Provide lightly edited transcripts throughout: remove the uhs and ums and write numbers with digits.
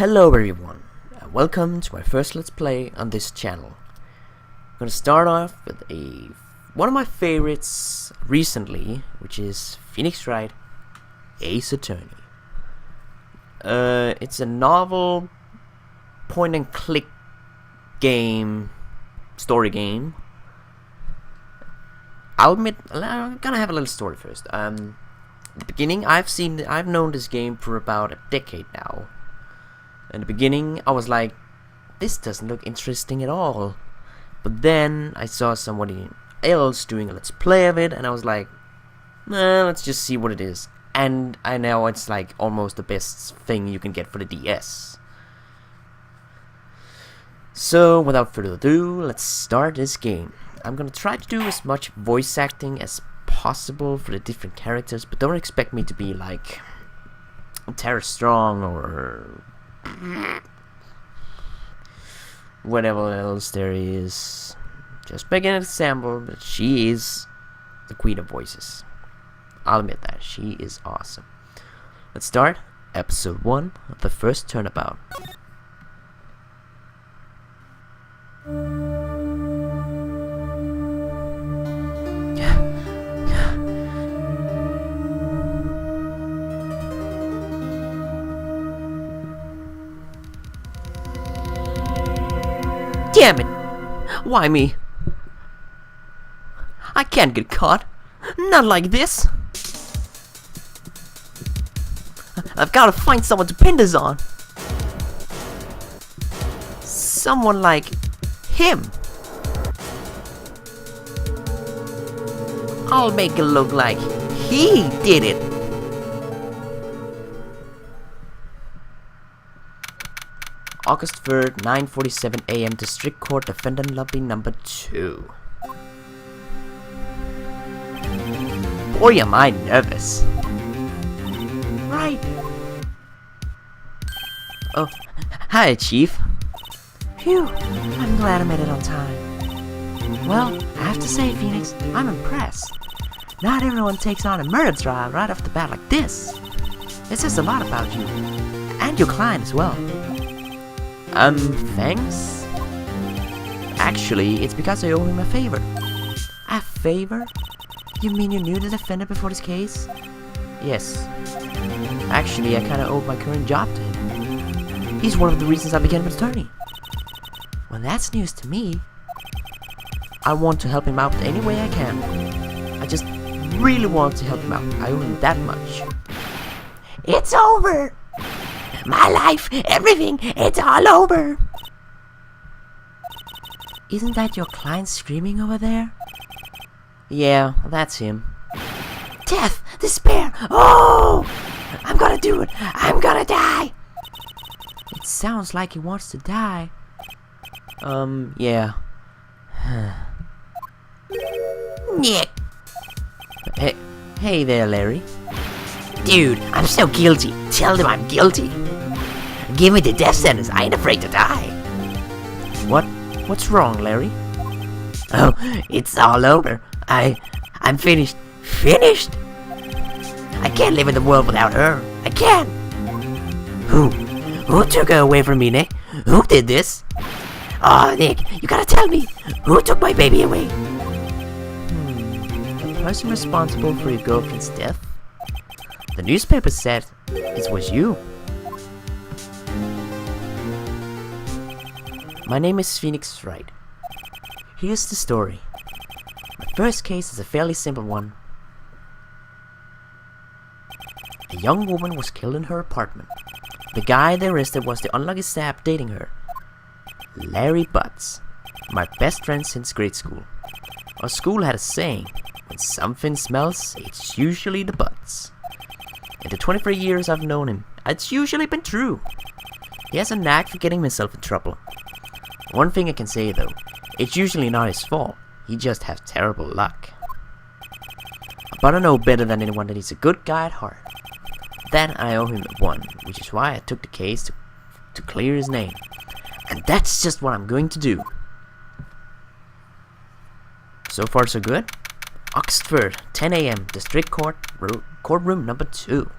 Hello everyone, and welcome to my first Let's Play on this channel. I'm gonna start off with one of my favorites recently, which is Wright, Ace Attorney. It's a novel point and click game, story game. I'll admit, I'm gonna have a little story first. At the beginning, I've known this game for about a decade now. In the beginning, I was like, this doesn't look interesting at all. But then I saw somebody else doing a Let's Play of it, and I was like, nah, let's just see what it is. And I know it's like almost the best thing you can get for the DS. So, without further ado, let's start this game. I'm gonna try to do as much voice acting as possible for the different characters, but don't expect me to be like Tara Strong or whatever else there is. Just making an example, but she is the queen of voices. I'll admit that. She is awesome. Let's start episode 1 of the first turnabout. Damn it! Why me? I can't get caught. Not like this. I've got to find someone to pin this on. Someone like him. I'll make it look like he did it. August 3rd, 9:47 AM, District Court, Defendant Lobby number 2. Boy, am I nervous. Right. Oh, hi, Chief. Phew, I'm glad I made it on time. Well, I have to say, Phoenix, I'm impressed. Not everyone takes on a murder trial right off the bat like this. It says a lot about you, and your client as well. Thanks? Actually, it's because I owe him a favor. A favor? You mean you knew the defendant before this case? Yes. Actually, I kinda owed my current job to him. He's one of the reasons I became an attorney. Well, that's news to me. I want to help him out any way I can. I just really want to help him out. I owe him that much. It's over! My life, everything, it's all over! Isn't that your client screaming over there? Yeah, that's him. Death! Despair! Oh! I'm gonna do it! I'm gonna die! It sounds like he wants to die. Yeah. Nick! Hey there, Larry. Dude, I'm so guilty. Tell them I'm guilty. Give me the death sentence. I ain't afraid to die. What's wrong, Larry? Oh, it's all over. I'm finished. Finished? I can't live in the world without her. I can't. Who took her away from me, Nick? Who did this? Oh, Nick, you gotta tell me. Who took my baby away? The person responsible for your girlfriend's death? The newspaper said it was you. My name is Wright. Here's the story. My first case is a fairly simple one. A young woman was killed in her apartment. The guy they arrested was the unlucky sap dating her. Larry Butts, my best friend since grade school. Our school had a saying, when something smells, it's usually the butts. In the 23 years I've known him, it's usually been true. He has a knack for getting himself in trouble. One thing I can say though, it's usually not his fault. He just has terrible luck. But I know better than anyone that he's a good guy at heart. Then I owe him one, which is why I took the case to clear his name. And that's just what I'm going to do. So far so good. August 3rd, 10 AM, District Court, courtroom number 2.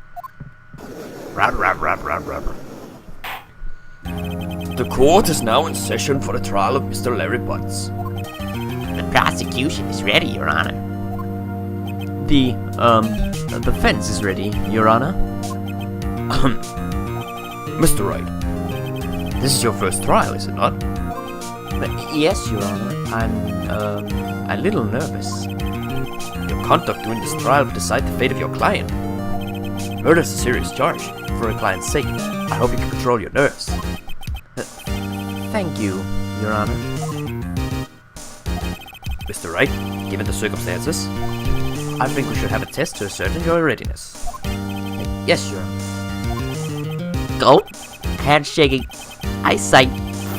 The court is now in session for the trial of Mr. Larry Butts. The prosecution is ready, Your Honor. The defense is ready, Your Honor. Mr. Wright, this is your first trial, is it not? Yes, Your Honor. I'm a little nervous. Your conduct during this trial will decide the fate of your client. Murder is a serious charge. For your client's sake, I hope you can control your nerves. Thank you, Your Honor. Mr. Wright, given the circumstances, I think we should have a test to ascertain your readiness. Yes, Your Honor. Go. Hand shaking. Eyesight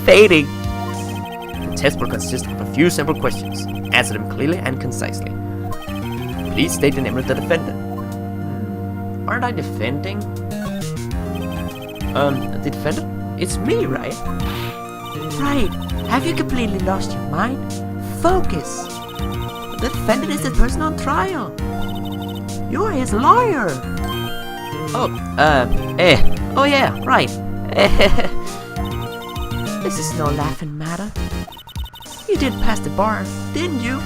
fading. The test will consist of a few simple questions. Answer them clearly and concisely. Please state the name of the defendant. Aren't I defending? The defendant? It's me, right? Right. Have you completely lost your mind? Focus. The defendant is the person on trial. You're his lawyer. Oh yeah, right. This is no laughing matter. You did pass the bar, didn't you?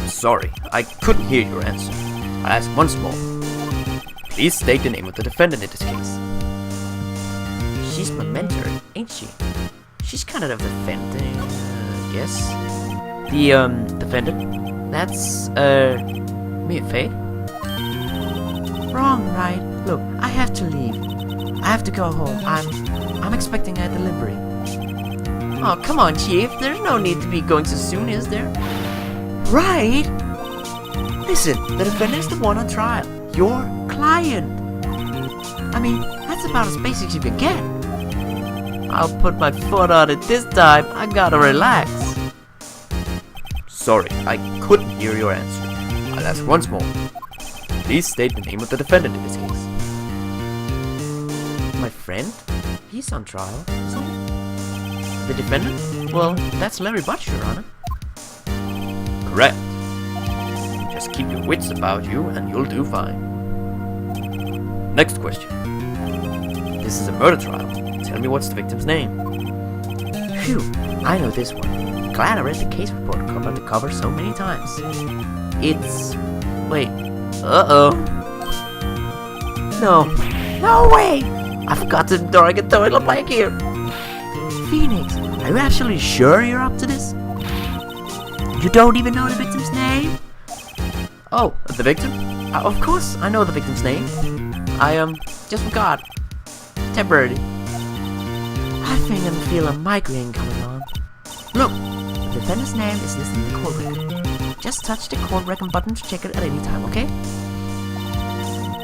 Sorry, I couldn't hear your answer. I'll ask once more. Please state the name of the defendant in this case. She's my mentor, ain't she? She's kind of defending, I guess. The, defendant? That's, me, Faye? Wrong, right? Look, I have to leave. I have to go home. I'm expecting a delivery. Oh, come on, Chief. There's no need to be going so soon, is there? Right? Listen, the defendant is the one on trial. Your client. I mean, that's about as basic as you can get. I'll put my foot on it this time. I gotta relax. Sorry, I couldn't hear your answer. I'll ask once more. Please state the name of the defendant in this case. My friend? He's on trial, isn't he? The defendant? Well, that's Larry Butts, Your Honor. Correct. Just keep your wits about you and you'll do fine. Next question. This is a murder trial. Tell me what's the victim's name. Phew, I know this one. Glad I read the case report cover to cover so many times. It's... wait. Uh-oh. No way! I forgot to dark a toilet blank here. Phoenix, are you actually sure you're up to this? You don't even know the victim's name? Oh, the victim? Of course, I know the victim's name. I, just forgot. Temporarily. I think I'm feeling a migraine coming on. Look, the defendant's name is listed in the court record. Just touch the court record button to check it at any time, okay?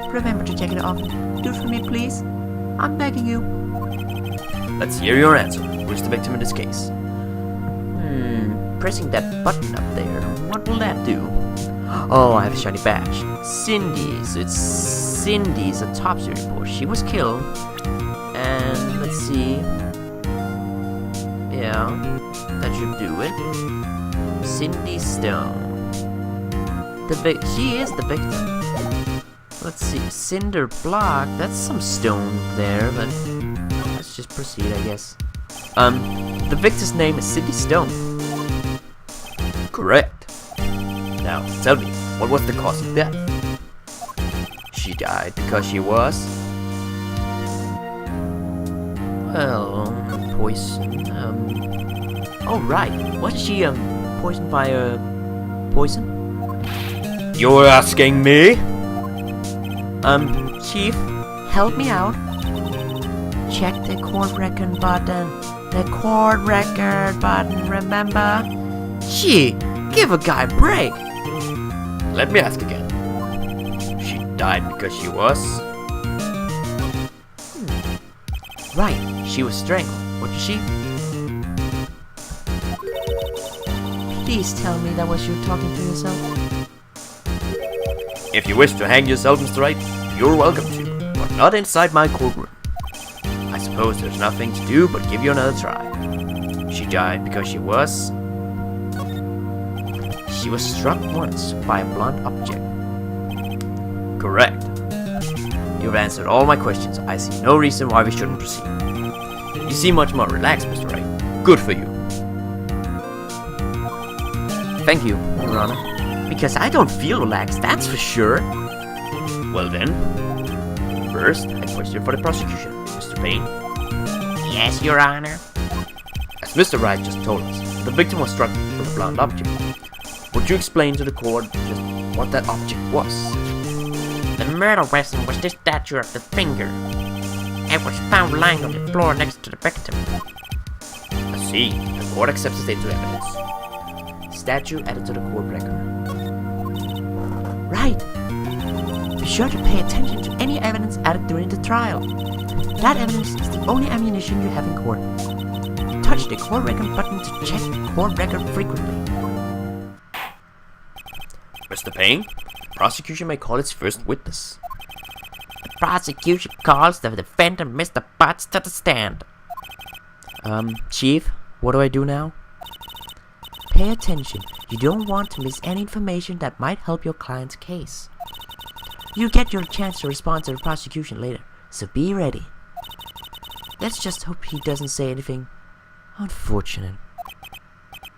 Remember to check it often. Do it for me, please. I'm begging you. Let's hear your answer. Who's the victim in this case? Pressing that button up there. What will that do? Oh, I have a shiny badge. Cindy. So it's Cindy's autopsy report. She was killed. And let's see. Yeah, that should do it. Cindy Stone. She is the victim. Let's see. Cinder block. That's some stone there, but let's just proceed, I guess. The victim's name is Cindy Stone. Correct. Now, tell me, what was the cause of death? She died because she was... well, poison. Oh, right. Wasn't she, poisoned by, poison? You're asking me? Chief, help me out. Check the court record button. The court record button, remember? Gee, give a guy a break. Let me ask again. She died because she was... Right, she was strangled, wasn't she? Please tell me that was you talking to yourself. If you wish to hang yourself, Mr. Wright, you're welcome to, but not inside my courtroom. I suppose there's nothing to do but give you another try. She died because she was struck once by a blunt object. Correct. You've answered all my questions. I see no reason why we shouldn't proceed. You seem much more relaxed, Mr. Wright. Good for you. Thank you, Your Honor. Because I don't feel relaxed, that's for sure. Well then, first, a question for the prosecution, Mr. Payne. Yes, Your Honor. As Mr. Wright just told us, the victim was struck with a blunt object. Would you explain to the court just what that object was? The murder weapon was this statue of the finger. It was found lying on the floor next to the victim. I see. The court accepts it into evidence. Statue added to the court record. Right. Be sure to pay attention to any evidence added during the trial. That evidence is the only ammunition you have in court. Touch the court record button to check the court record frequently. Mr. Payne, the prosecution may call its first witness. The prosecution calls the defendant, Mr. Butts, to the stand. Chief, what do I do now? Pay attention. You don't want to miss any information that might help your client's case. You get your chance to respond to the prosecution later, so be ready. Let's just hope he doesn't say anything unfortunate.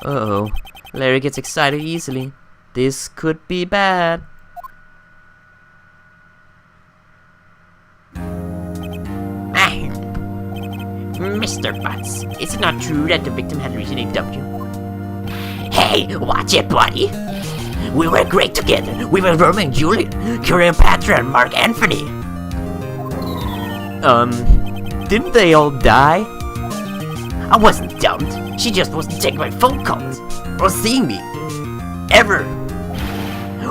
Uh-oh. Larry gets excited easily. This could be bad. Mr. Butts, is it not true that the victim had recently dumped you? Hey, watch it, buddy! We were great together. We were Romeo and Juliet, Cleopatra and Mark Anthony. Didn't they all die? I wasn't dumped. She just wasn't taking my phone calls or seeing me. Ever.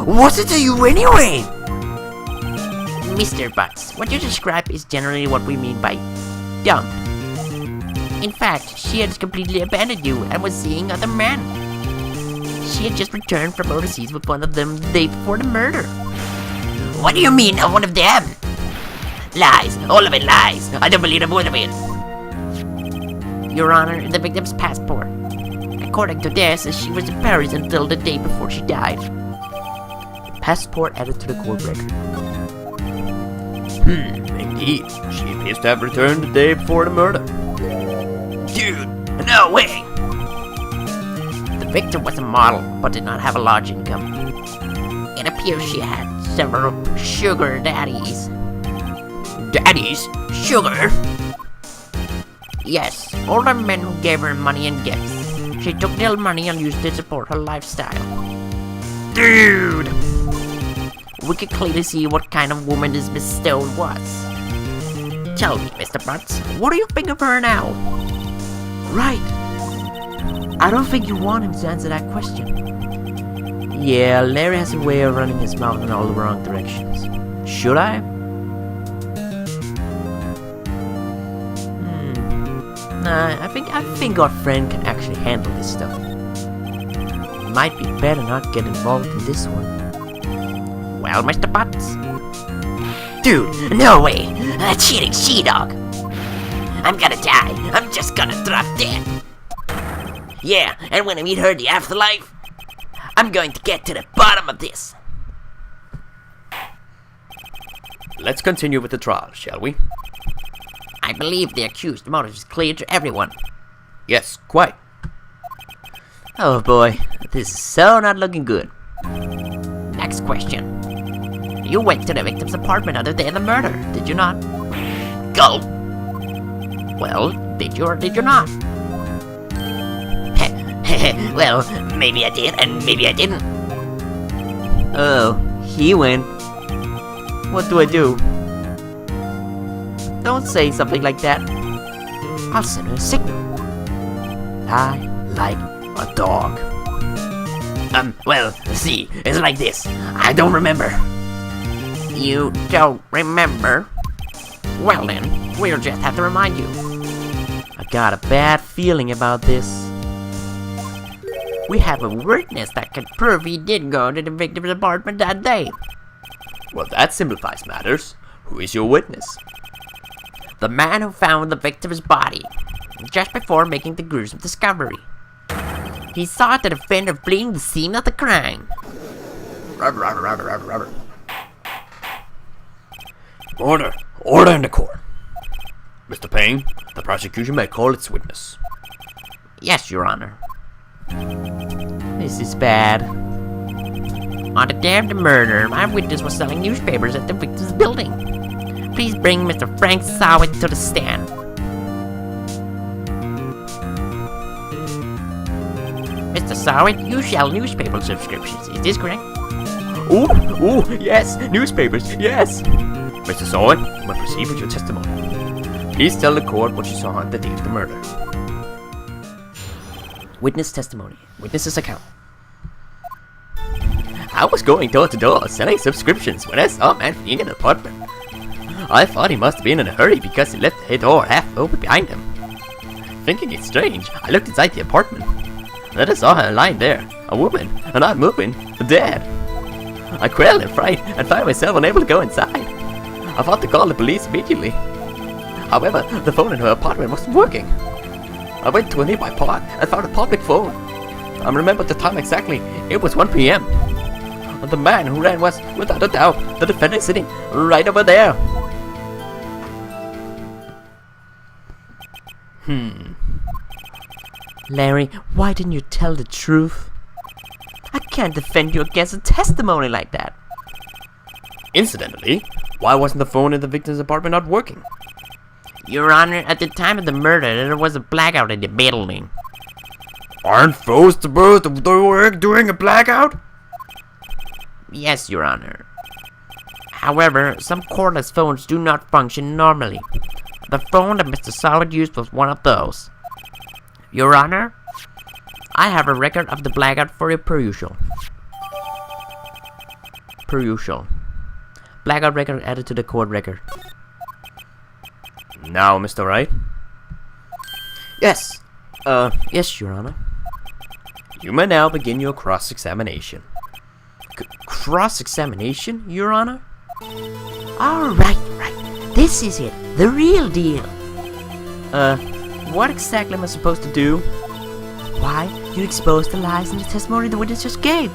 What's it to you anyway? Mr. Butts, what you describe is generally what we mean by dumped. In fact, she had completely abandoned you and was seeing other men. She had just returned from overseas with one of them the day before the murder. What do you mean, one of them? Lies, all of it lies. I don't believe a word of it. Your Honor, the victim's passport. According to this, she was in Paris until the day before she died. Passport added to the court record. Indeed. She appears to have returned the day before the murder. Dude, no way! The victim was a model, but did not have a large income. It appears she had several sugar daddies. Daddies? Sugar? Yes, older men who gave her money and gifts. She took their money and used it to support her lifestyle. Dude! We could clearly see what kind of woman this Miss Stone was. Tell me, Mr. Butts, what do you think of her now? Right. I don't think you want him to answer that question. Yeah, Larry has a way of running his mouth in all the wrong directions. Should I? Nah, I think our friend can actually handle this stuff. Might be better not get involved in this one. Well, Mr. Butts? Dude, no way! A cheating she-dog! I'm gonna die. I'm just gonna drop dead. Yeah, and when I meet her in the afterlife, I'm going to get to the bottom of this. Let's continue with the trial, shall we? I believe the accused motive is clear to everyone. Yes, quite. Oh boy, this is so not looking good. Next question. You went to the victim's apartment on the day of the murder, did you not? Go! Well, did you or did you not? Well, maybe I did and maybe I didn't. Oh, he went. What do I do? Don't say something like that. I'll send her a signal. Lie like a dog. Well, see, it's like this. I don't remember. You don't remember? Well then, we'll just have to remind you. I got a bad feeling about this. We have a witness that can prove he did go to the victim's apartment that day. Well, that simplifies matters. Who is your witness? The man who found the victim's body, just before making the gruesome discovery. He saw the defender fleeing the scene of the crime. Order! Order in the court! Mr. Payne, the prosecution may call its witness. Yes, Your Honor. This is bad. On the day of the murder, my witness was selling newspapers at the victim's building. Please bring Mr. Frank Sawit to the stand. Mr. Sawit, you sell newspaper subscriptions. Is this correct? Ooh, yes, newspapers, yes. Mr. Sawit, you may proceed with your testimony. Please tell the court what you saw on the day of the murder. Witness testimony. Witness's account. I was going door to door selling subscriptions when I saw a man fleeing an apartment. I thought he must have been in a hurry because he left the door half open behind him. Thinking it strange, I looked inside the apartment. Then I saw her lying there, a woman, and not moving, dead. I quailed in fright and found myself unable to go inside. I thought to call the police immediately. However, the phone in her apartment wasn't working. I went to a nearby park and found a public phone. I remember the time exactly. It was 1 p.m. The man who ran was, without a doubt, the defendant sitting right over there. Larry, why didn't you tell the truth? I can't defend you against a testimony like that. Incidentally, why wasn't the phone in the victim's apartment not working? Your Honor, at the time of the murder, there was a blackout in the building. Aren't phones supposed to work during a blackout? Yes, Your Honor. However, some cordless phones do not function normally. The phone that Mr. Solid used was one of those. Your Honor, I have a record of the blackout for your perusal. Blackout record added to the court record. Now, Mr. Wright? Yes. Yes, Your Honor. You may now begin your cross-examination. Cross-examination, Your Honor? Alright, right. This is it. The real deal. What exactly am I supposed to do? Why, you exposed the lies in the testimony the witness just gave.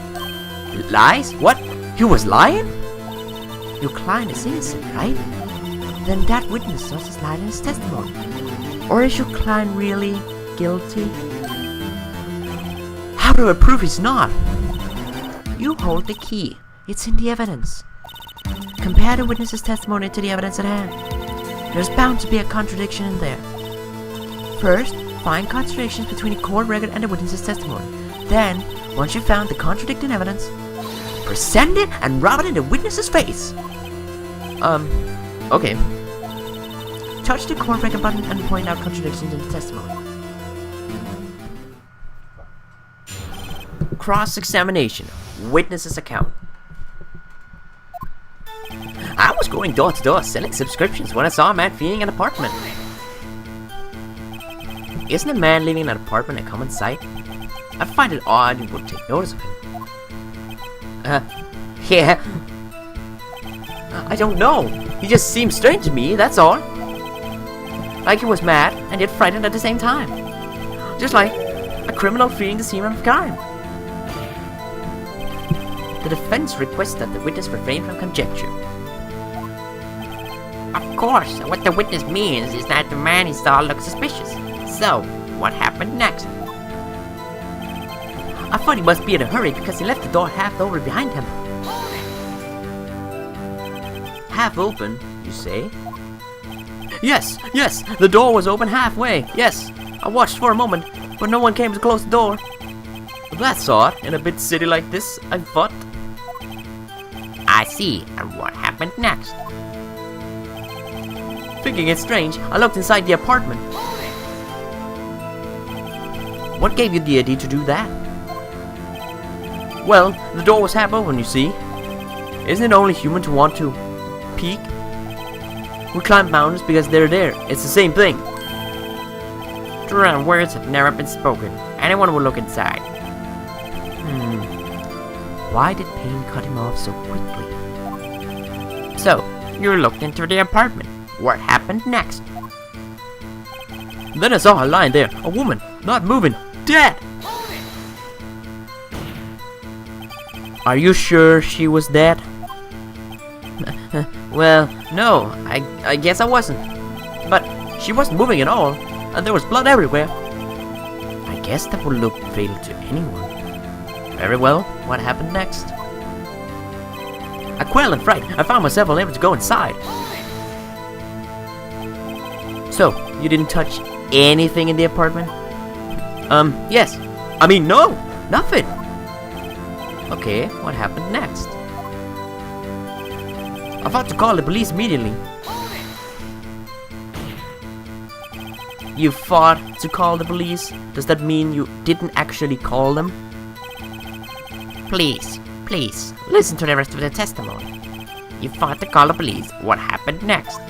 Lies? What? He was lying? Your client is innocent, right? Then that witness just lied in his testimony. Or is your client really guilty? How do I prove he's not? You hold the key. It's in the evidence. Compare the witness's testimony to the evidence at hand. There's bound to be a contradiction in there. First, find contradictions between the court record and the witness's testimony. Then, once you've found the contradicting evidence, present it and rub it in the witness's face. Okay. Touch the court record button and point out contradictions in the testimony. Cross-examination. Witness's account. I was going door to door selling subscriptions when I saw a man fleeing an apartment. Isn't a man leaving an apartment a common sight? I find it odd you would take notice of him. Yeah. I don't know. He just seemed strange to me, that's all. Like he was mad and yet frightened at the same time. Just like a criminal fleeing the scene of a crime. The defense requests that the witness refrain from conjecture. Of course, what the witness means is that the man he saw looked suspicious. So, what happened next? I thought he must be in a hurry because he left the door half open behind him. Half open, you say? Yes, the door was open halfway, yes. I watched for a moment, but no one came to close the door. That's odd, in a big city like this, I thought. I see, and what happened next? Thinking it strange, I looked inside the apartment. What gave you the idea to do that? Well, the door was half open, you see. Isn't it only human to want to peek? We climb mountains because they're there. It's the same thing. Drowned words have never been spoken. Anyone will look inside. Why did Payne cut him off so quickly? So, you looked into the apartment. What happened next? Then I saw her lying there, a woman, not moving, dead. Are you sure she was dead? Well, no, I guess I wasn't. But She wasn't moving at all, and there was blood everywhere. I guess that would look fatal to anyone. Very well, what happened next? A quail and fright, I found myself unable to go inside. So, you didn't touch anything in the apartment? Yes. I mean, no! Nothing! Okay, what happened next? I thought to call the police immediately. You thought to call the police? Does that mean you didn't actually call them? Please, listen to the rest of the testimony. You thought to call the police. What happened next?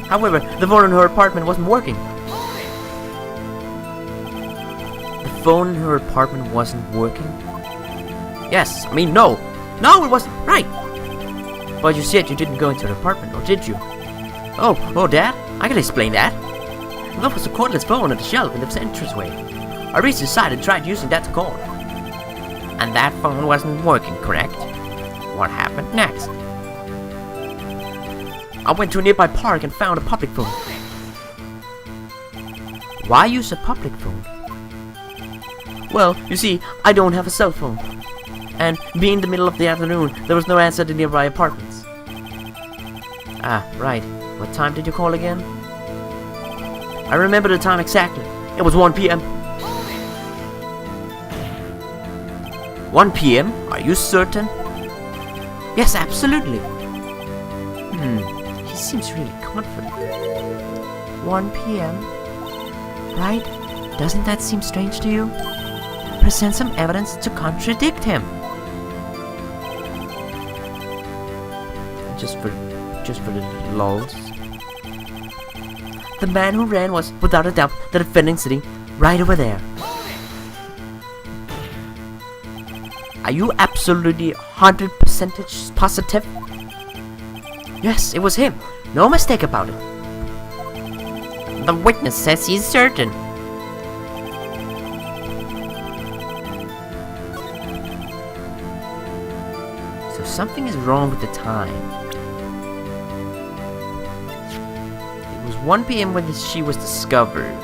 However, the phone in her apartment wasn't working. The phone in her apartment wasn't working? Yes, I mean, no, it wasn't, right. But you said you didn't go into the apartment, or did you? Oh, Dad, I can explain that. There was a cordless phone on the shelf in the entranceway. I reached inside and tried using that to call. And that phone wasn't working, correct? What happened next? I went to a nearby park and found a public phone. Why use a public phone? Well, you see, I don't have a cell phone. And being the middle of the afternoon, there was no answer to nearby apartments. Ah, right. What time did you call again? I remember the time exactly. It was 1 p.m. 1 p.m.? Are you certain? Yes, absolutely. He seems really confident. 1 p.m.? Right? Doesn't that seem strange to you? Present some evidence to contradict him. Just for the lulz. The man who ran was, without a doubt, the defendant sitting right over there. Are you absolutely 100% positive? Yes, it was him. No mistake about it. The witness says he's certain. So something is wrong with the time. It was 1 p.m. when she was discovered.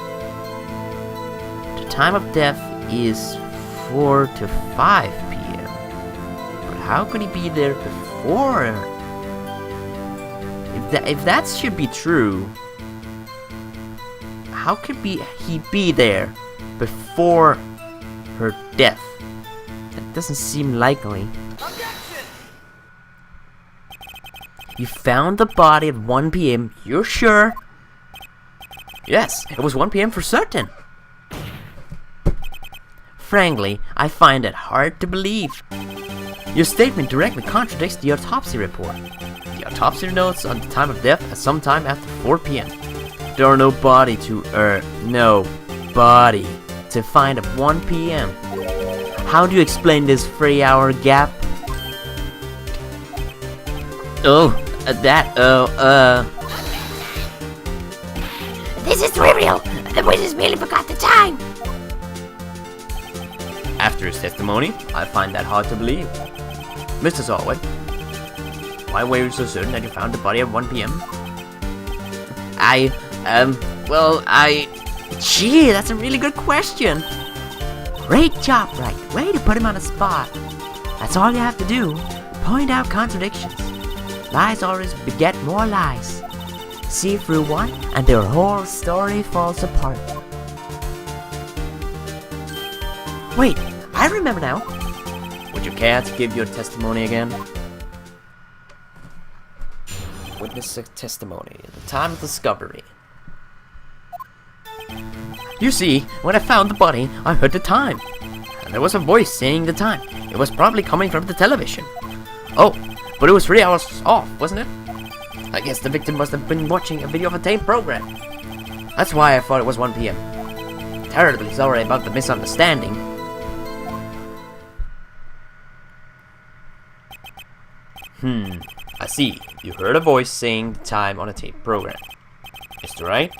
The time of death is 4 to 5 p.m. But how could he be there before? If that should be true, how could he be there before her death? That doesn't seem likely. You found the body at 1 p.m. You're sure? Yes, it was 1 p.m. for certain. Frankly, I find it hard to believe. Your statement directly contradicts the autopsy report. The autopsy notes on the time of death as sometime after 4 p.m. There are no body to find at 1 p.m. How do you explain this 3-hour gap? This is trivial. The witness merely forgot the time. After his testimony, I find that hard to believe. Mr. Solway, why were you so certain that you found the body at 1 p.m.? Gee, that's a really good question. Great job, Wright. Way to put him on the spot. That's all you have to do. Point out contradictions. Lies always beget more lies. See through one, and their whole story falls apart. Wait, I remember now. Would you care to give your testimony again? Witness testimony at the time of discovery. You see, when I found the body, I heard the time. And there was a voice saying the time. It was probably coming from the television. Oh, but it was 3 hours off, wasn't it? I guess the victim must have been watching a video of a tape program. That's why I thought it was 1 p.m. Terribly sorry about the misunderstanding. I see. You heard a voice saying the time on a tape program. Mr. Wright,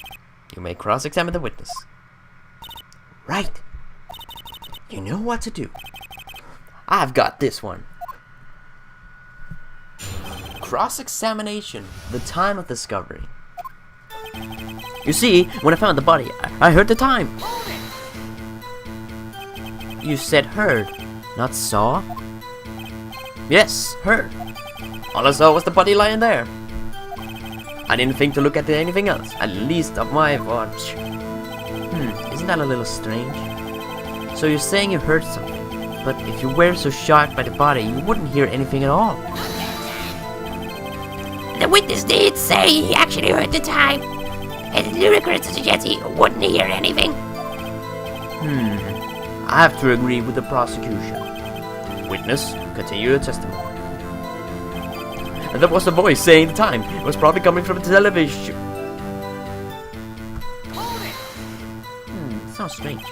you may cross-examine the witness. Right. You know what to do. I've got this one. Cross-examination, the time of discovery. You see, when I found the body, I heard the time. You said heard, not saw? Yes, heard. All I saw was the body lying there. I didn't think to look at anything else, at least of my watch. Isn't that a little strange? So you're saying you heard something, but if you were so shocked by the body, you wouldn't hear anything at all. The witness did say he actually heard the time. It is ludicrous to suggest he wouldn't hear anything. I have to agree with the prosecution. Witness, continue your testimony. And that was the voice saying the time. It was probably coming from the television. Sounds strange.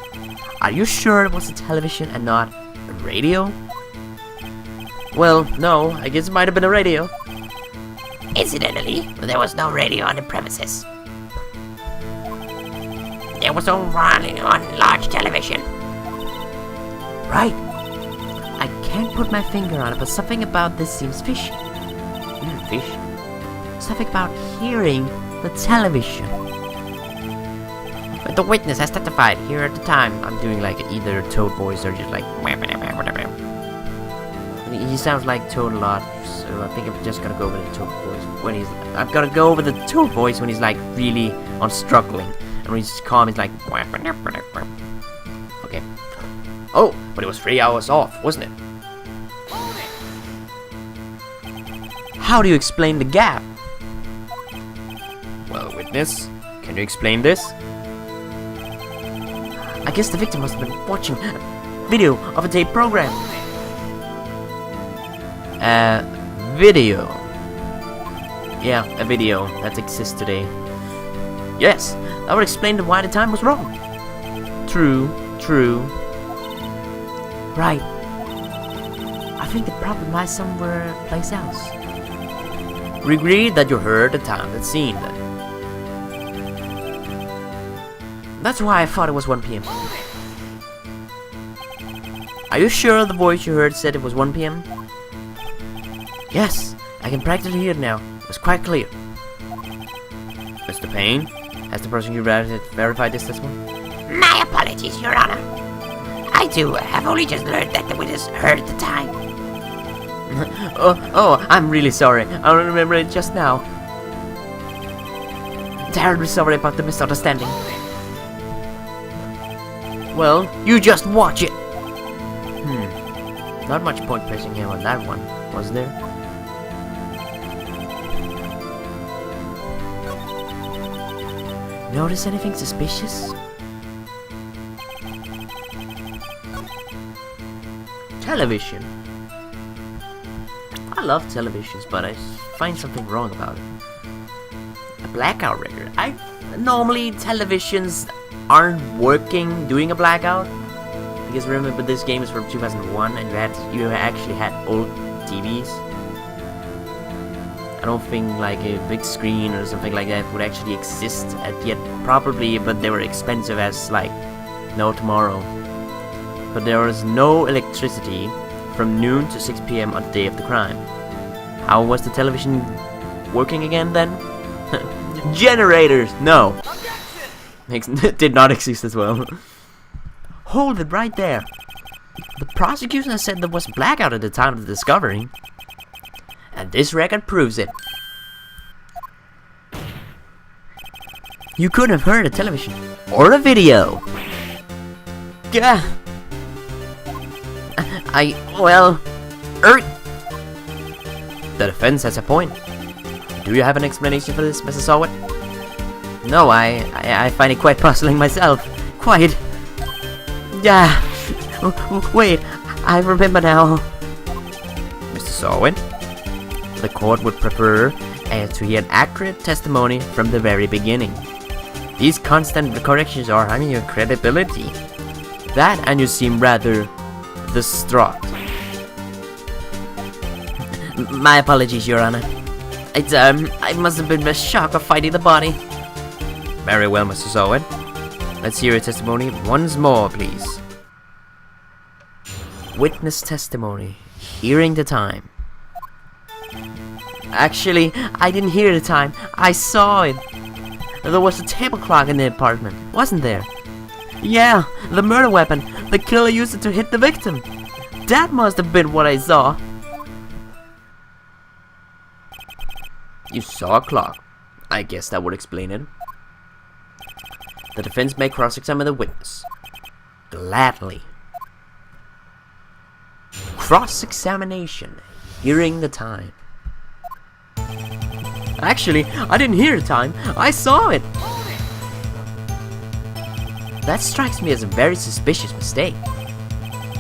Are you sure it was a television and not a radio? Well, no, I guess it might have been a radio. Incidentally, there was no radio on the premises. There was only one large television. Right. I can't put my finger on it, but something about this seems fishy. Fish? Something about hearing the television. But the witness has testified here at the time. I'm doing like either a Toad voice or just like... He sounds like Toad a lot, so I think I'm just gonna go with the Toad voice. When he's... I've gotta go with the Toad voice when he's like really on struggling. And when he's calm, he's like... Okay. Oh, but it was 3 hours off, wasn't it? How do you explain the gap? Well, witness, can you explain this? I guess the victim must have been watching a video of a tape program. Video. Yeah, a video that exists today. Yes, that would explain why the time was wrong. True. Right. I think the problem lies somewhere place else. We agree that you heard the time and scene then. That's why I thought it was 1 p.m. Are you sure the voice you heard said it was 1 p.m.? Yes, I can practically hear it now. It was quite clear. Mr. Payne, has the person you verified this testimony? My apologies, Your Honor. I too have only just learned that the witness heard the time. oh, I'm really sorry. I don't remember it just now. Terribly sorry about the misunderstanding. Well, you just watch it. Not much point pressing him on that one, was there? Notice anything suspicious? Television. I love televisions, but I find something wrong about it. A blackout record. Normally televisions aren't working doing a blackout, because remember this game is from 2001 and you actually had old TVs. I don't think like a big screen or something like that would actually exist yet, probably, but they were expensive as like no tomorrow. But there was no electricity from noon to 6 p.m. on the day of the crime. How was the television working again then? Generators! No! Did not exist as well. Hold it right there. The prosecution said there was blackout at the time of the discovery. And this record proves it. You couldn't have heard a television or a video. Yeah. The defense has a point. Do you have an explanation for this, Mrs. Sawit? No, I find it quite puzzling myself. Quite. Yeah. Wait, I remember now. Mr. Sawin? The court would prefer to hear an accurate testimony from the very beginning. These constant corrections are harming your credibility. That and you seem rather distraught. My apologies, Your Honor. I must have been the shock of finding the body. Very well, Mr. Sawin. Let's hear your testimony once more, please. Witness testimony. Hearing the time. Actually, I didn't hear the time. I saw it. there was a table clock in the apartment, wasn't there? Yeah, the murder weapon. The killer used it to hit the victim. That must have been what I saw. You saw a clock. I guess that would explain it. The defense may cross-examine the witness. Gladly. Cross-examination. Hearing the time. Actually, I didn't hear the time. I saw it. That strikes me as a very suspicious mistake.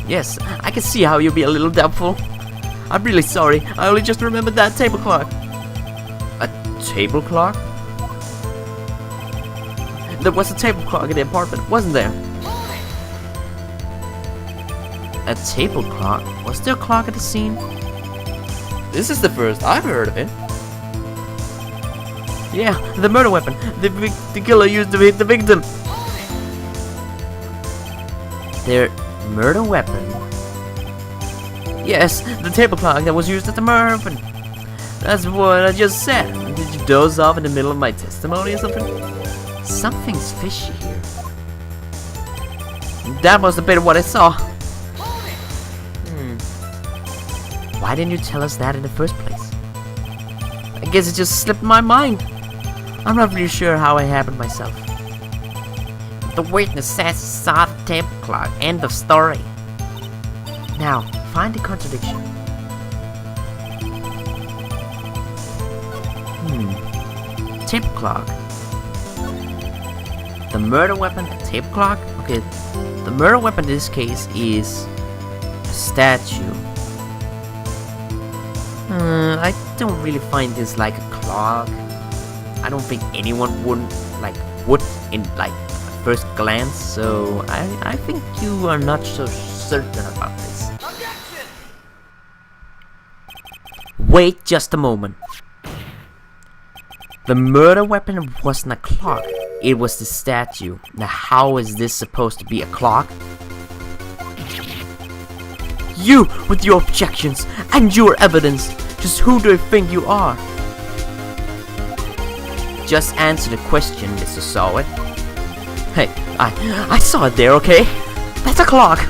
Yes, I can see how you'll be a little doubtful. I'm really sorry. I only just remembered that table clock. A table clock? There was a table clock in the apartment, wasn't there? A table clock? Was there a clock at the scene? This is the first I've heard of it. Yeah, the murder weapon. The killer used to hit the victim. Their murder weapon? Yes, the table clock that was used at the murder weapon. That's what I just said. Did you doze off in the middle of my testimony or something? Something's fishy here. That must have been what I saw. Why didn't you tell us that in the first place? I guess it just slipped my mind. I'm not really sure how it happened myself. The witness says he saw the table clock. End of story. Now, find the contradiction. Table clock. The murder weapon, a table clock? Okay, the murder weapon in this case is a statue. I don't really find this like a clock. I don't think anyone would in first glance, so I think you are not so certain about this. Objection! Wait just a moment. The murder weapon wasn't a clock, it was the statue. Now how is this supposed to be a clock? You with your objections and your evidence. Just who do you think you are? Just answer the question, Mr. Sawit. Hey, I saw it there, okay? That's a clock.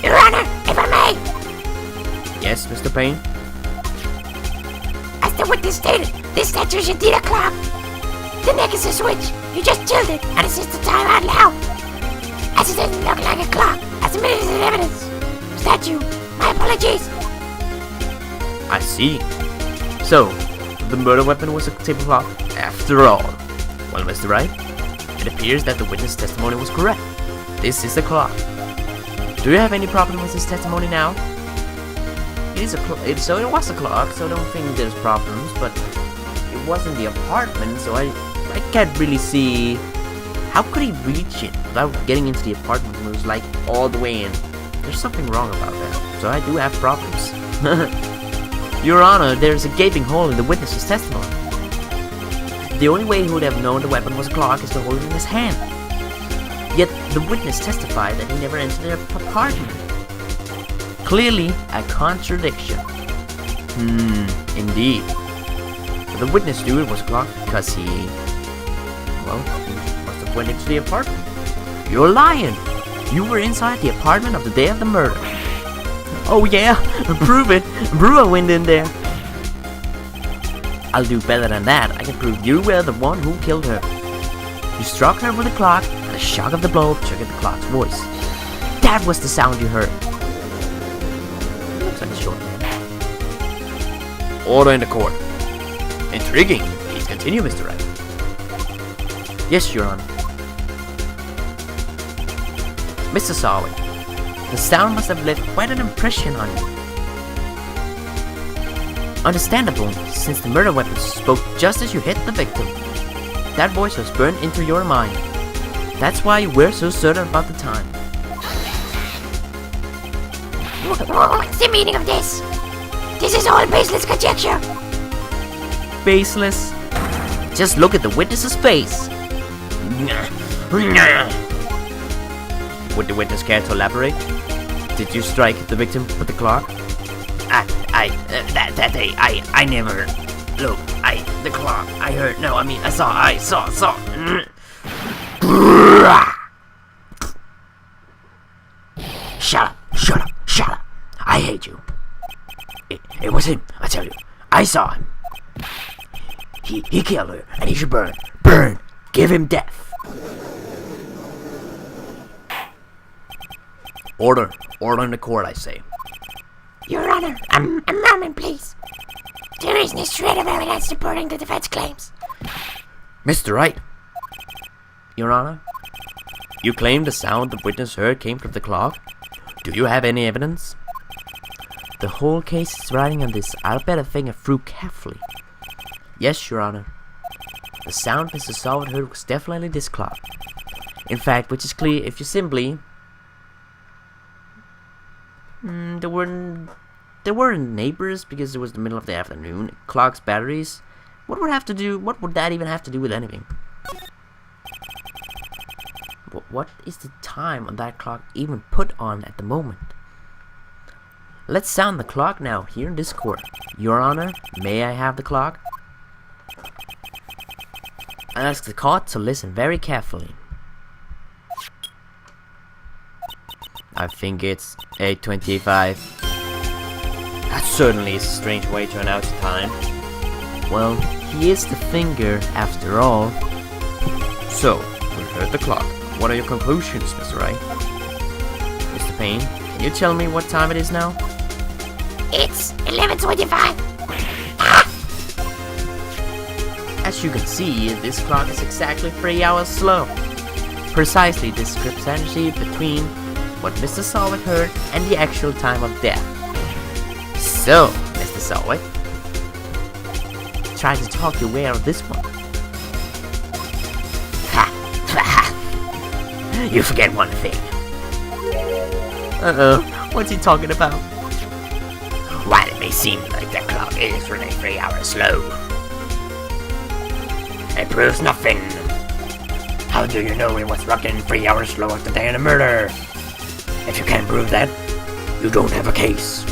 Your Honor, if I may, Yes, Mr. Payne? as the witness stated, this statue is indeed a clock. The neck is a switch. You just tilted it and it says the time out loud. As it doesn't look like a clock, as admitted as evidence. Statue, my apologies. I see. So, the murder weapon was a table clock after all. Well, Mr. Wright, it appears that the witness' testimony was correct. This is a clock. Do you have any problem with this testimony now? It is a so it was a clock, so I don't think there's problems, but it wasn't the apartment, so I can't really see how could he reach it without getting into the apartment when it was like all the way in. There's something wrong about that, so I do have problems. Your Honor, there's a gaping hole in the witness's testimony. The only way he would have known the weapon was a clock is to hold it in his hand. Yet the witness testified that he never entered the apartment. Clearly a contradiction. Indeed. But the witness knew it was a clock because he must have went into the apartment. You're lying. You were inside the apartment of the day of the murder. Oh yeah, prove it. Brewer went in there. I'll do better than that. I can prove you were the one who killed her. You struck her with a clock, and the shock of the blow triggered the clock's voice. That was the sound you heard. Looks like a short man. Order in the court. Intriguing. Please continue, Mr. Wright. Yes, Your Honor. Mr. Sawit, the sound must have left quite an impression on you. Understandable, since the murder weapon spoke just as you hit the victim. That voice was burned into your mind. That's why you were so certain about the time. What's the meaning of this? This is all baseless conjecture. Baseless? Just look at the witness's face. Would the witness care to elaborate? Did you strike the victim with the clock? That day, I never Look, the clock. I heard. No, I mean, I saw. Shut up. I hate you. It was him, I tell you. I saw him. He killed her, and he should burn. Burn! Give him death. Order in the court, I say. Your Honor, a moment, please. There isn't a shred of evidence supporting the defense claims. Mr. Wright, Your Honor, you claim the sound the witness heard came from the clock. Do you have any evidence? the whole case is riding on this. I'll better think it through carefully. Yes, Your Honor. The sound Mr. Salvat heard was definitely this clock. In fact, which is clear if you simply... There weren't neighbors because it was the middle of the afternoon. Clock's batteries. What would that even have to do with anything? What is the time on that clock even put on at the moment? Let's sound the clock now here in this court. Your Honor, may I have the clock? I ask the court to listen very carefully. I think it's 8:25. That certainly is a strange way to announce the time. Well, he is the finger after all. So, we heard the clock. What are your conclusions, Mr. Wright? Mr. Payne, can you tell me what time it is now? It's 11:25. As you can see, this clock is exactly 3 hours slow. Precisely the discrepancy between what Mr. Salvat heard and the actual time of death. So, Mr. Salvat, try to talk your way out of this one. You forget one thing. What's he talking about? While it may seem like the clock is really 3 hours slow, it proves nothing. How do you know it was rocking 3 hours slow after the day of the murder? If you can't prove that, you don't have a case.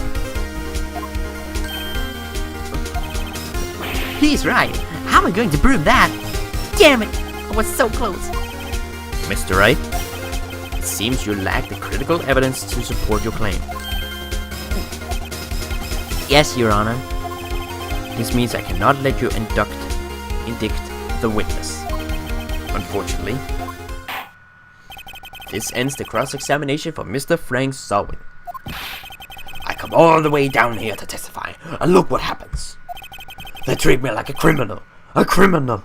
He's right. How am I going to prove that? Damn it! I was so close. Mr. Wright, it seems you lack the critical evidence to support your claim. Yes, Your Honor. This means I cannot let you indict the witness. Unfortunately, this ends the cross-examination for Mr. Frank Salvat. I come all the way down here to testify, and look what happens. They treat me like a criminal. A criminal.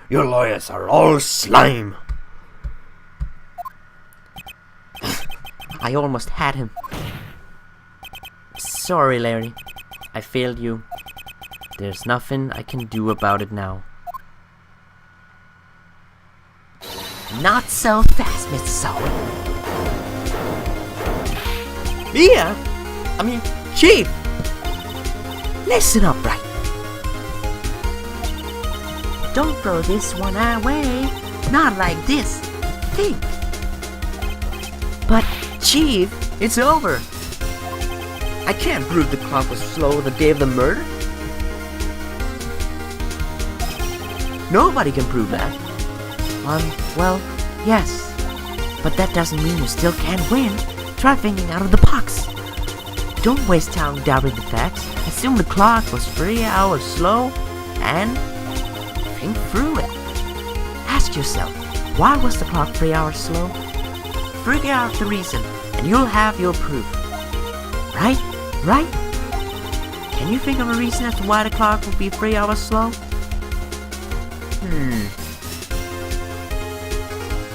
Your lawyers are all slime. I almost had him. Sorry, Larry. I failed you. There's nothing I can do about it now. Not so fast, Mr. Salvat. Mia! Chief! Listen up, Wright. Don't throw this one away. Not like this. Think. But, Chief, it's over. I can't prove the clock was slow the day of the murder. Nobody can prove that. Well, yes. But that doesn't mean you still can't win. Try thinking out of the box. Don't waste time doubting the facts. Assume the clock was 3 hours slow and think through it. Ask yourself, why was the clock 3 hours slow? Figure out the reason and you'll have your proof. Right? Right? Can you think of a reason as to why the clock would be 3 hours slow?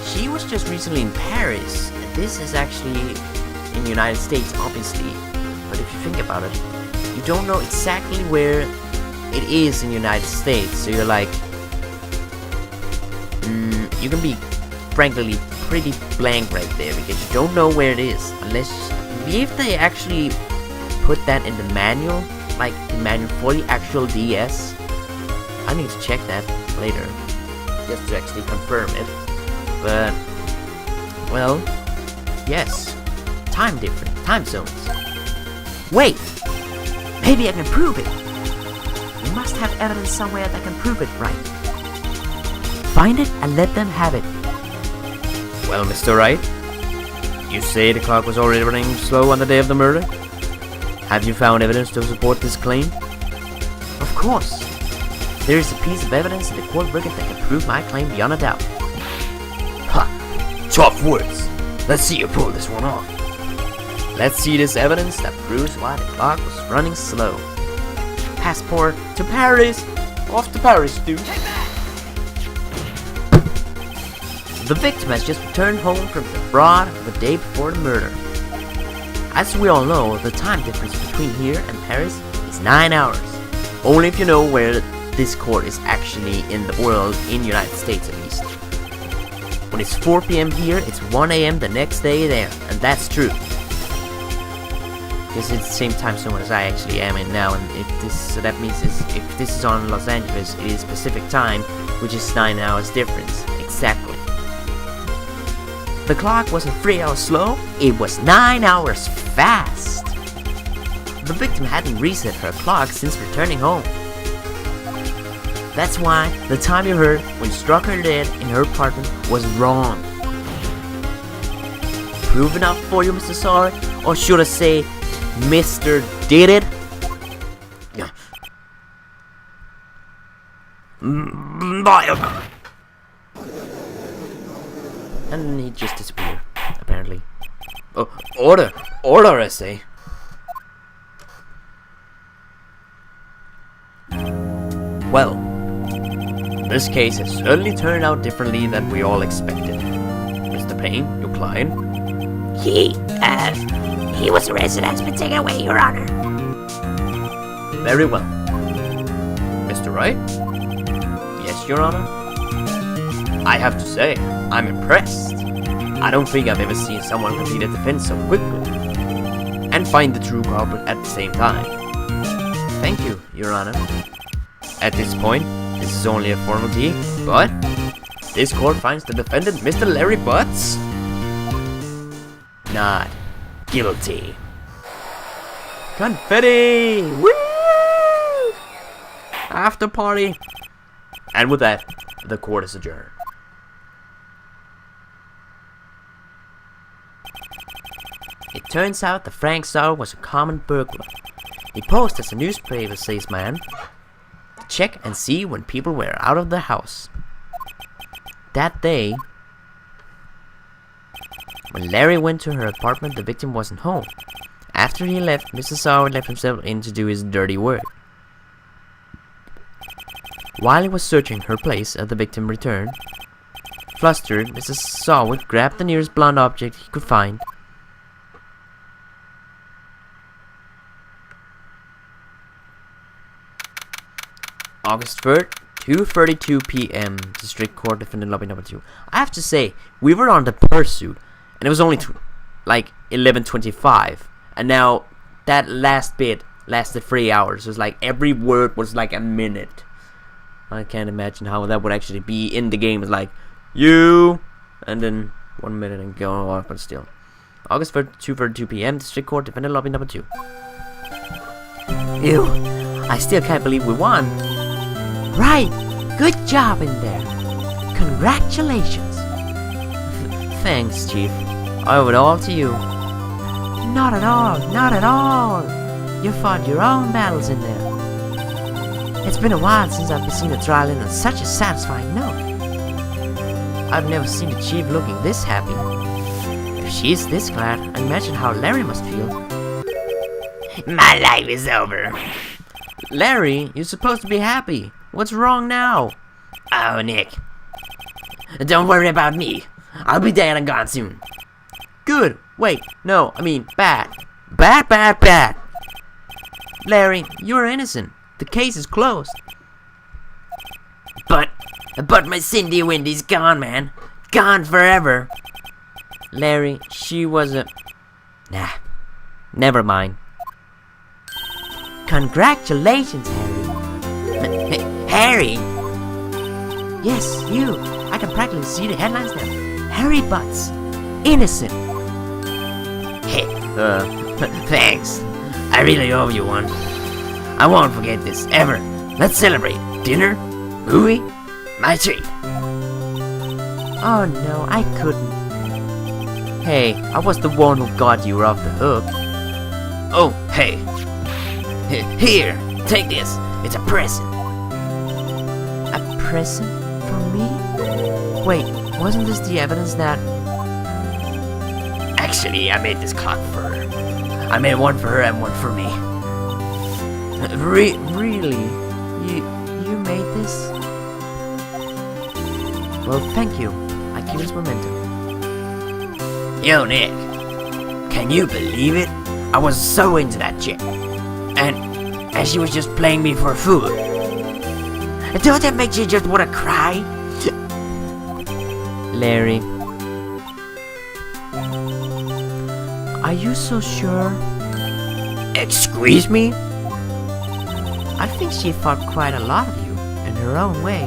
She was just recently in Paris. This is actually in the United States, obviously. But if you think about it, you don't know exactly where it is in the United States. So you're like, you can be, frankly, pretty blank right there because you don't know where it is. Unless, if they actually put that in the manual, like the manual for the actual DS. I need to check that later, just to actually confirm it. But, well, yes, time zones. Wait, maybe I can prove it. They must have evidence somewhere that can prove it, Wright. Find it and let them have it. Well, Mr. Wright, you say the clock was already running slow on the day of the murder? Have you found evidence to support this claim? Of course. There is a piece of evidence in the court record that can prove my claim beyond a doubt. Ha! Tough words. Let's see you pull this one off. Let's see this evidence that proves why the clock was running slow. Passport to Paris! Off to Paris, dude! The victim has just returned home from abroad the day before the murder. As we all know, the time difference between here and Paris is 9 hours. Only if you know where this court is actually in the world, in the United States at least. When it's 4 p.m. here, it's 1 a.m. the next day there, and that's true. Because it's the same time zone as I actually am in now, and so that means if this is on Los Angeles, it is Pacific time, which is 9 hours difference. Exactly. The clock wasn't 3 hours slow, it was 9 hours fast. The victim hadn't reset her clock since returning home. That's why the time you heard when you struck her dead in her apartment was wrong. Proof enough for you, Mr. Sawyer? Or should I say, Mr. Did It? And he just disappeared, apparently. Oh, order! Order, I say! Well, this case has certainly turned out differently than we all expected. Mr. Payne, your client? He was arrested and has been taken away, Your Honor. Very well. Mr. Wright? Yes, Your Honor? I have to say, I'm impressed. I don't think I've ever seen someone complete a defense so quickly. And find the true culprit at the same time. Thank you, Your Honor. At this point, this is only a formality, but this court finds the defendant, Mr. Larry Butts, not guilty. Confetti! Woo! After party! And with that, the court is adjourned. It turns out that Frank Sauer was a common burglar. He posed as a newspaper salesman to check and see when people were out of the house. That day, when Larry went to her apartment, the victim wasn't home. After he left, Mr. Sauer left himself in to do his dirty work. While he was searching her place the victim returned. Flustered, Mr. Sauer grabbed the nearest blunt object he could find. August 3rd, 2:32 p.m. District Court, Defendant Lobby Number 2. I have to say, we were on the pursuit, and it was only like 11:25, and now that last bit lasted 3 hours. It was like every word was like a minute. I can't imagine how that would actually be in the game. It's like you, and then 1 minute and go on, but still. August 3rd, 2:32 p.m. District Court, Defendant Lobby Number 2. Ew, I still can't believe we won. Right, good job in there. Congratulations. Thanks, Chief. I owe it all to you. Not at all, not at all. You fought your own battles in there. It's been a while since I've seen a trial in on such a satisfying note. I've never seen the Chief looking this happy. If she's this glad, I imagine how Larry must feel. My life is over. Larry, you're supposed to be happy. What's wrong now? Oh, Nick. Don't worry about me. I'll be dead and gone soon. Good. Wait, no, I mean bad. Bad. Larry, you're innocent. The case is closed. But my Cindy Wendy's gone, man. Gone forever. Larry, she was a... Nah, never mind. Congratulations, Harry. Harry? Yes, you. I can practically see the headlines now. Harry Butts. Innocent. Hey, thanks. I really owe you one. I won't forget this, ever. Let's celebrate. Dinner? Movie? My treat. Oh no, I couldn't. Hey, I was the one who got you off the hook. Oh, hey. Here, take this. It's a present. A present for me? Wait, wasn't this the evidence that... Actually, I made this clock for her. I made one for her and one for me. Really? You made this? Well, thank you. I keep this momentum. Yo, Nick. Can you believe it? I was so into that chick. And she was just playing me for food. Don't that make you just want to cry? Larry. Are you so sure? Excuse me? I think she thought quite a lot of you, in her own way.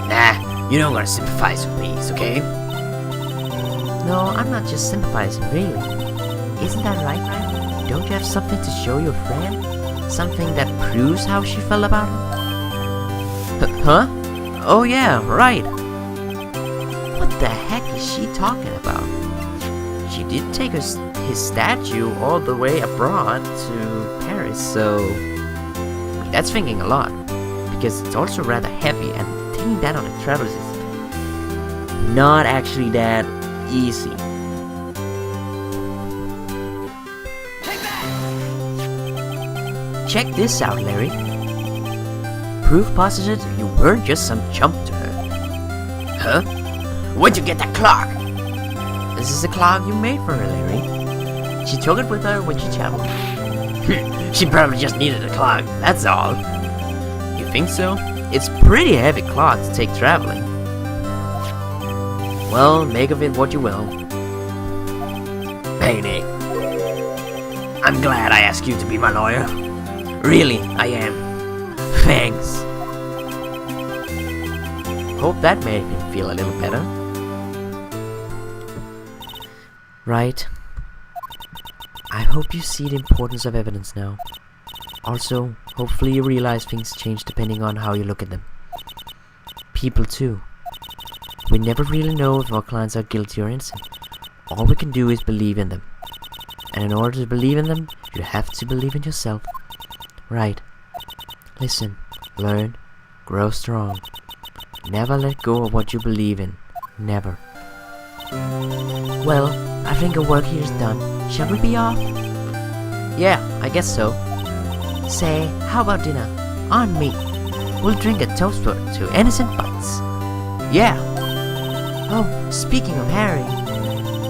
Nah, you don't gotta sympathize with me, okay? No, I'm not just sympathizing, really. Isn't that right, Wright? Don't you have something to show your friend? Something that proves how she felt about him? Huh? Oh yeah, right. What the heck is she talking about? She did take his statue all the way abroad to Paris, so... That's thinking a lot. Because it's also rather heavy, and taking that on a travel is not actually that easy. Check this out, Larry. Proof positive you weren't just some chump to her. Huh? Where'd you get that clock? This is the clock you made for her, Larry. She took it with her when she traveled. She probably just needed a clock, that's all. You think so? It's pretty heavy clock to take traveling. Well, make of it what you will. Hey, Nick. I'm glad I asked you to be my lawyer. Really, I am. Thanks. Hope that made him feel a little better. Right. I hope you see the importance of evidence now. Also, hopefully you realize things change depending on how you look at them. People too. We never really know if our clients are guilty or innocent. All we can do is believe in them. And in order to believe in them, you have to believe in yourself. Right. Listen, learn, grow strong. Never let go of what you believe in. Never. Well, I think our work here is done. Shall we be off? Yeah, I guess so. Say, how about dinner? On me. We'll drink a toast to innocent butts. Yeah. Oh, speaking of Harry,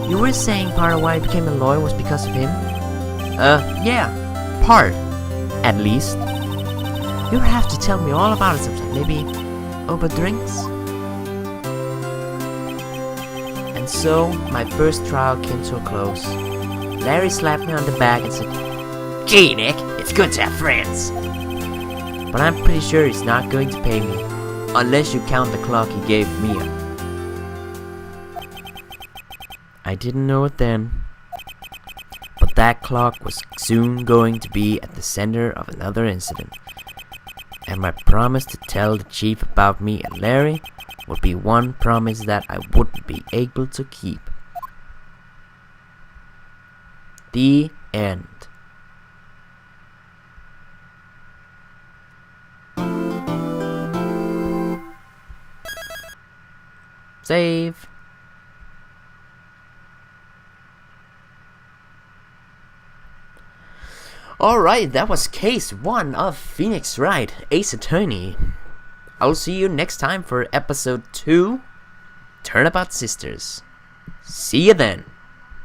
you were saying part of why he became a lawyer was because of him? Yeah. Part. At least. You'll have to tell me all about it sometime. Maybe over drinks? And so, my first trial came to a close. Larry slapped me on the back and said, "Gee, Nick, it's good to have friends." But I'm pretty sure he's not going to pay me, unless you count the clock he gave me. I didn't know it then, but that clock was soon going to be at the center of another incident. And my promise to tell the chief about me and Larry would be one promise that I wouldn't be able to keep. The end. Save. Alright, that was case 1 of Phoenix Wright, Ace Attorney. I'll see you next time for episode 2, Turnabout Sisters. See you then.